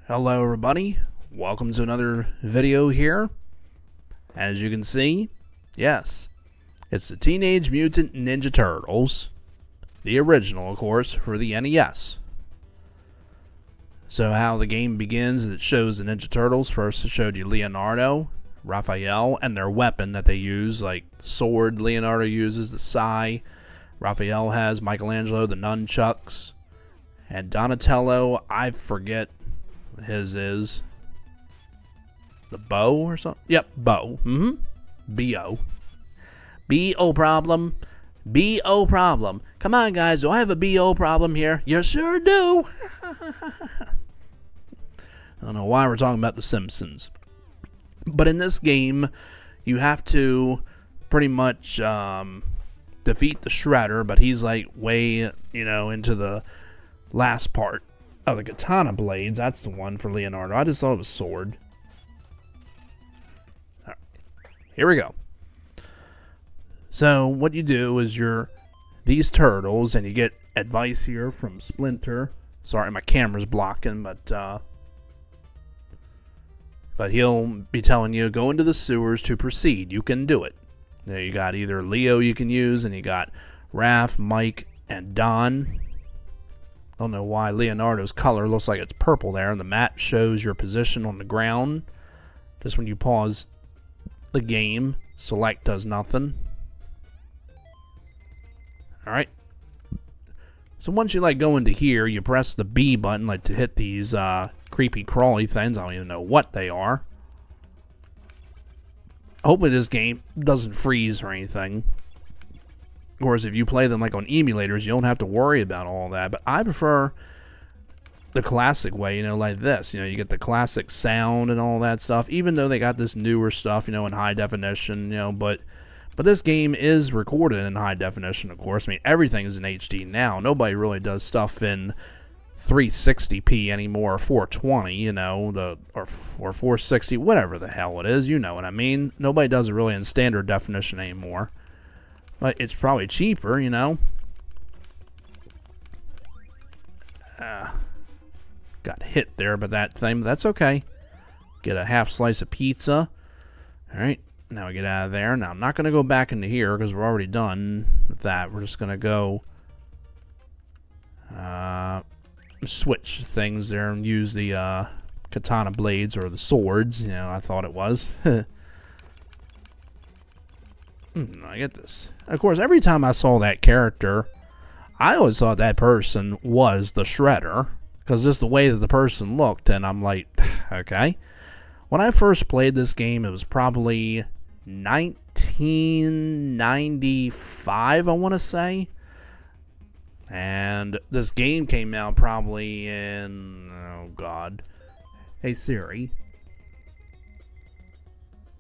Hello everybody, welcome to another video here. As you can see, yes, it's the Teenage Mutant Ninja Turtles, the original of course for the NES. So how the game begins is it shows the Ninja Turtles. First it showed you Leonardo, Raphael, and their weapon that they use, like the sword Leonardo uses, the sai. Raphael has Michelangelo, the nunchucks, and Donatello, I forget his is the bow or something. Yep, bow. B-O. B-O problem. B-O problem. Come on, guys. Do I have a B-O problem here? You sure do. I don't know why we're talking about The Simpsons. But in this game, you have to pretty much defeat the Shredder, but he's like way, into the last part. Oh, the katana blades. That's the one for Leonardo. I just thought it was sword. All right. Here we go. So what you do is you're these turtles, and you get advice here from Splinter. Sorry, my camera's blocking, but he'll be telling you, go into the sewers to proceed. You can do it. There you got either Leo you can use, and you got Raph, Mike, and Don. Don't know why Leonardo's color looks like it's purple there, and the map shows your position on the ground. Just when you pause the game, select does nothing. Alright. So once you go into here, you press the B button to hit these creepy crawly things. I don't even know what they are. Hopefully this game doesn't freeze or anything. Of course, if you play them on emulators, you don't have to worry about all that. But I prefer the classic way, like this. You get the classic sound and all that stuff. Even though they got this newer stuff, in high definition, but this game is recorded in high definition, of course. I mean, everything is in HD now. Nobody really does stuff in 360p anymore, or 420, or 460, whatever the hell it is. You know what I mean? Nobody does it really in standard definition anymore. But it's probably cheaper, Got hit there by that thing, but that's okay. Get a half slice of pizza. Alright, now we get out of there. Now, I'm not going to go back into here because we're already done with that. We're just going to go switch things there and use the katana blades or the swords. I thought it was. I get this. Of course, every time I saw that character, I always thought that person was the Shredder, because just the way that the person looked, and I'm like, okay. When I first played this game, it was probably 1995, I want to say. And this game came out probably in, oh god. Hey Siri.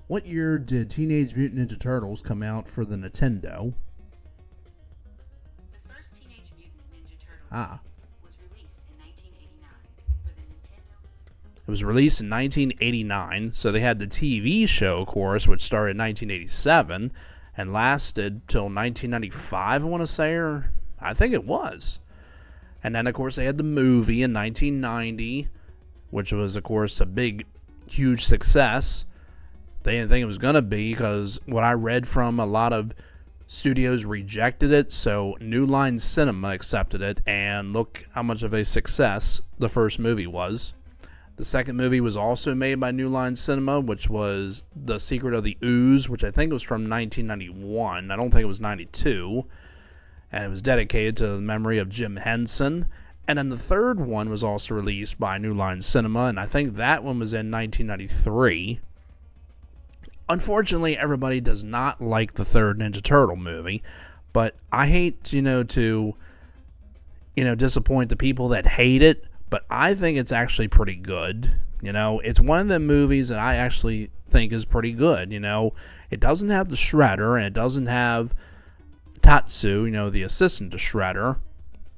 What year did Teenage Mutant Ninja Turtles come out for the Nintendo? The first Teenage Mutant Ninja Turtles was released in 1989 for the Nintendo. It was released in 1989, so they had the TV show, of course, which started in 1987 and lasted till 1995, I want to say, or I think it was. And then, of course, they had the movie in 1990, which was, of course, a big, huge success. They didn't think it was going to be, because what I read from a lot of studios rejected it, so New Line Cinema accepted it, and look how much of a success the first movie was. The second movie was also made by New Line Cinema, which was The Secret of the Ooze, which I think was from 1991. I don't think it was 92. And it was dedicated to the memory of Jim Henson. And then the third one was also released by New Line Cinema, and I think that one was in 1993. Unfortunately, everybody does not like the third Ninja Turtle movie, but I hate, to disappoint the people that hate it, but I think it's actually pretty good. It's one of the movies that I actually think is pretty good. It doesn't have the Shredder, and it doesn't have Tatsu, the assistant to Shredder,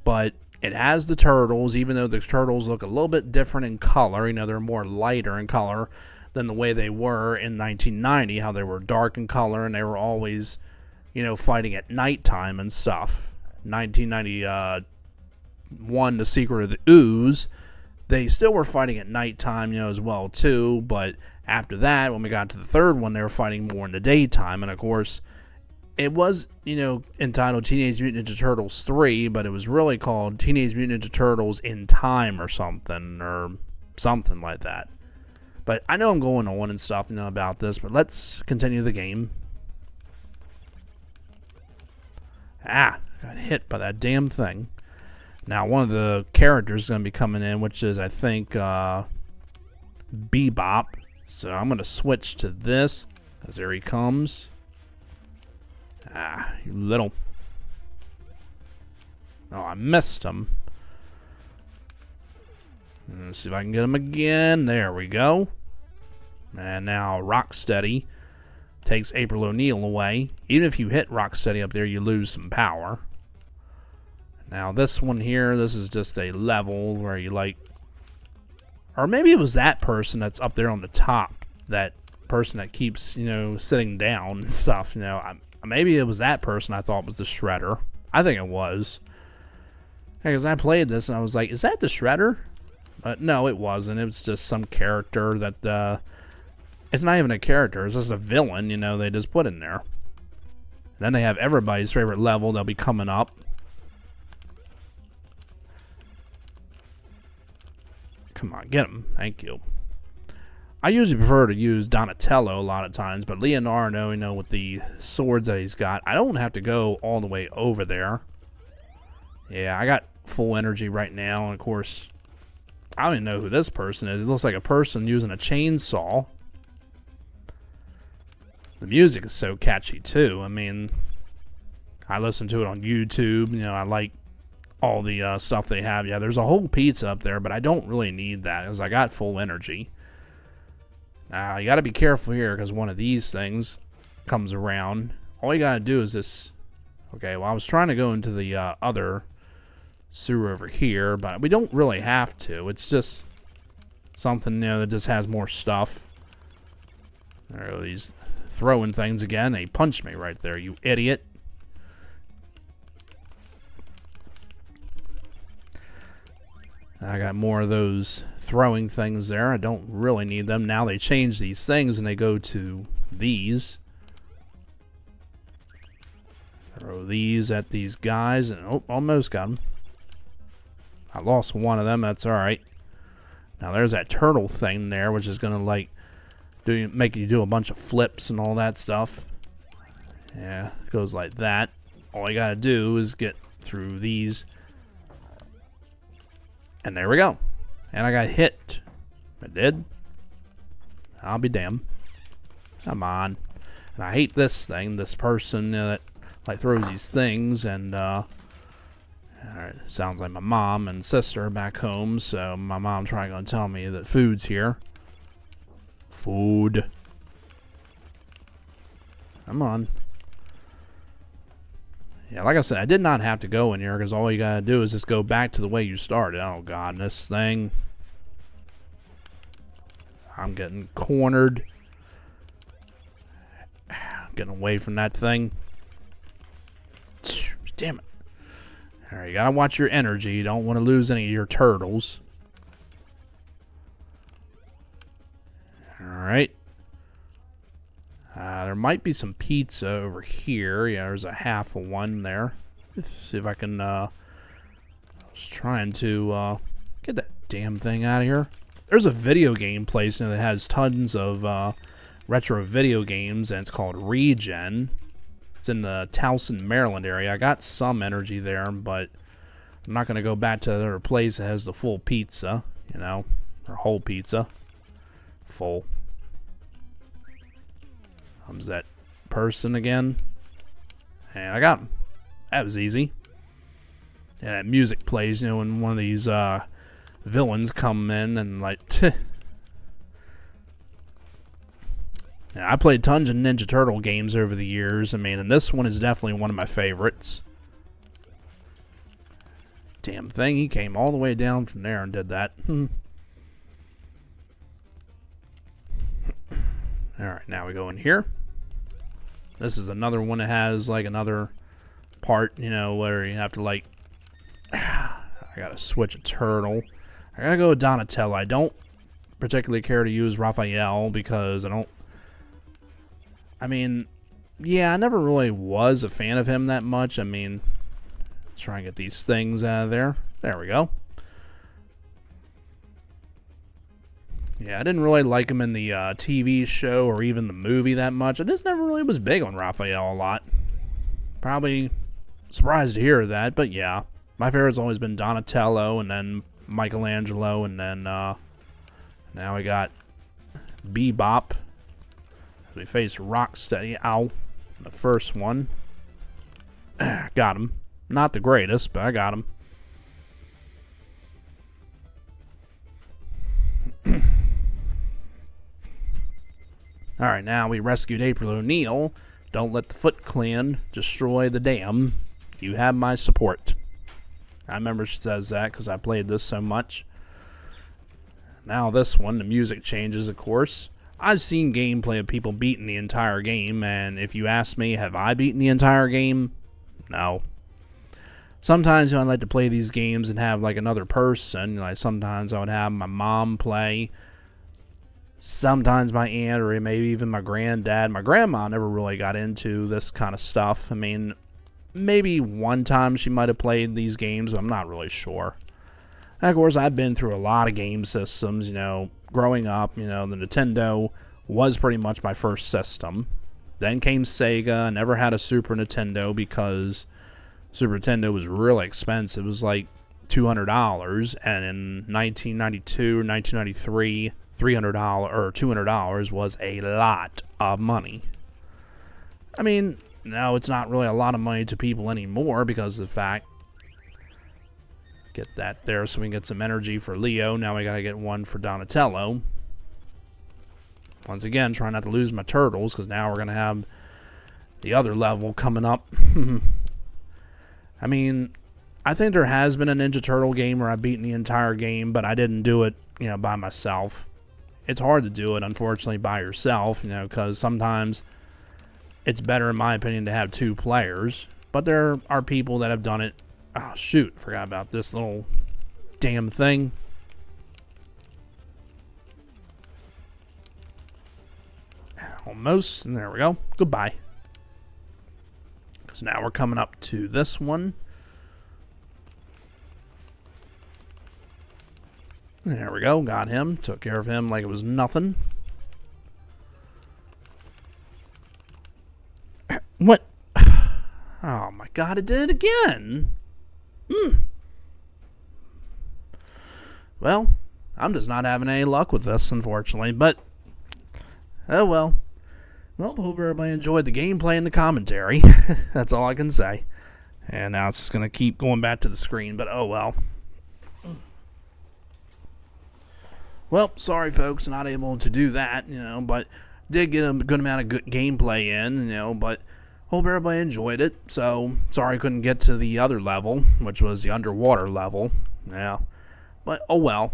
but it has the Turtles, even though the Turtles look a little bit different in color. They're more lighter in color than the way they were in 1990, how they were dark in color and they were always, fighting at nighttime and stuff. 1991, The Secret of the Ooze, They still were fighting at nighttime, as well too, but after that, when we got to the third one, they were fighting more in the daytime, and of course, it was, entitled Teenage Mutant Ninja Turtles 3, but it was really called Teenage Mutant Ninja Turtles in Time or something like that. But I know I'm going on and stuff, about this, but let's continue the game. Got hit by that damn thing. Now, one of the characters is going to be coming in, which is, I think, Bebop. So I'm going to switch to this, because there he comes. You little... Oh, I missed him. Let's see if I can get him again. There we go. And now Rocksteady takes April O'Neil away. Even if you hit Rocksteady up there, you lose some power. Now this one here, this is just a level where you or maybe it was that person that's up there on the top. That person that keeps, sitting down and stuff, Maybe it was that person I thought was the Shredder. I think it was. Because I played this and I was like, is that the Shredder? But no, it wasn't. It was just some character that, it's not even a character. It's just a villain, they just put in there. And then they have everybody's favorite level. They'll be coming up. Come on, get him. Thank you. I usually prefer to use Donatello a lot of times, but Leonardo, with the swords that he's got, I don't have to go all the way over there. Yeah, I got full energy right now, and of course, I don't even know who this person is. It looks like a person using a chainsaw. The music is so catchy, too. I mean, I listen to it on YouTube. I like all the stuff they have. Yeah, there's a whole pizza up there, but I don't really need that because I got full energy. Now, you got to be careful here because one of these things comes around. All you got to do is this. Okay, well, I was trying to go into the other sewer over here, but we don't really have to. It's just something, that just has more stuff. There are these throwing things again. They punched me right there, you idiot. I got more of those throwing things there. I don't really need them. Now they change these things and they go to these. Throw these at these guys. And oh, almost got them. I lost one of them. That's alright. Now there's that turtle thing there, which is going to make you do a bunch of flips and all that stuff. Yeah, it goes like that. All you got to do is get through these. And there we go. And I got hit. I did. I'll be damned. Come on. And I hate this thing. This person that throws these things. And sounds like my mom and sister back home. So my mom's probably going to tell me that food's here. Food. Come on. Yeah, like I said, I did not have to go in here because all you gotta do is just go back to the way you started. Oh god, this thing. I'm getting cornered. Getting away from that thing. Damn it. Alright, you gotta watch your energy. You don't want to lose any of your turtles. Alright. There might be some pizza over here. Yeah, there's a half of one there. Let's see if I can, I was trying to, get that damn thing out of here. There's a video game place that has tons of, retro video games, and it's called Regen. It's in the Towson, Maryland area. I got some energy there, but I'm not going to go back to the other place that has the full pizza, or whole pizza. Full. Comes that person again. And I got him. That was easy. And that music plays, when one of these villains come in and yeah, I played tons of Ninja Turtle games over the years. I mean, and this one is definitely one of my favorites. Damn thing, he came all the way down from there and did that. Alright, now we go in here. This is another one that has another part, where you have to I gotta switch a turtle. I gotta go with Donatello. I don't particularly care to use Raphael because I mean, yeah, I never really was a fan of him that much. I mean, let's try and get these things out of there. There we go. Yeah, I didn't really like him in the TV show or even the movie that much. I just never really was big on Raphael a lot. Probably surprised to hear that, but yeah. My favorite's always been Donatello, and then Michelangelo, and then now we got Bebop. We face Rocksteady. Ow. The first one. Got him. Not the greatest, but I got him. Alright, now we rescued April O'Neil. Don't let the Foot Clan destroy the dam. You have my support. I remember she says that because I played this so much. Now this one, the music changes, of course. I've seen gameplay of people beating the entire game, and if you ask me, have I beaten the entire game? No. Sometimes I like to play these games and have like another person. Like sometimes I would have my mom play. Sometimes my aunt or maybe even my granddad. My grandma never really got into this kind of stuff. I mean, maybe one time she might have played these games, but I'm not really sure. And of course, I've been through a lot of game systems, growing up. The Nintendo was pretty much my first system. Then came Sega. I never had a Super Nintendo because Super Nintendo was really expensive. It was like $200, and in 1992 or 1993, $300 or $200 was a lot of money. I mean, now it's not really a lot of money to people anymore because of the fact. Get that there so we can get some energy for Leo. Now we gotta get one for Donatello. Once again, trying not to lose my turtles because now we're gonna have the other level coming up. I mean, I think there has been a Ninja Turtle game where I've beaten the entire game, but I didn't do it, by myself. It's hard to do it, unfortunately, by yourself, because sometimes it's better, in my opinion, to have two players. But there are people that have done it. Oh, shoot. Forgot about this little damn thing. Almost. And there we go. Goodbye. So now we're coming up to this one. There we go. Got him. Took care of him like it was nothing. What? Oh my god, it did it again. Well, I'm just not having any luck with this, unfortunately. But, oh well. Well, hope everybody enjoyed the gameplay and the commentary. That's all I can say. And now it's just going to keep going back to the screen, but oh well. Well, sorry folks, not able to do that, but did get a good amount of good gameplay in, but hope everybody enjoyed it. So, sorry I couldn't get to the other level, which was the underwater level. Yeah, but oh well.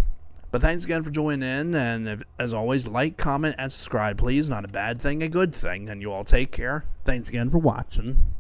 But thanks again for joining in, and as always, like, comment, and subscribe, please. Not a bad thing, a good thing. And you all take care. Thanks again for watching.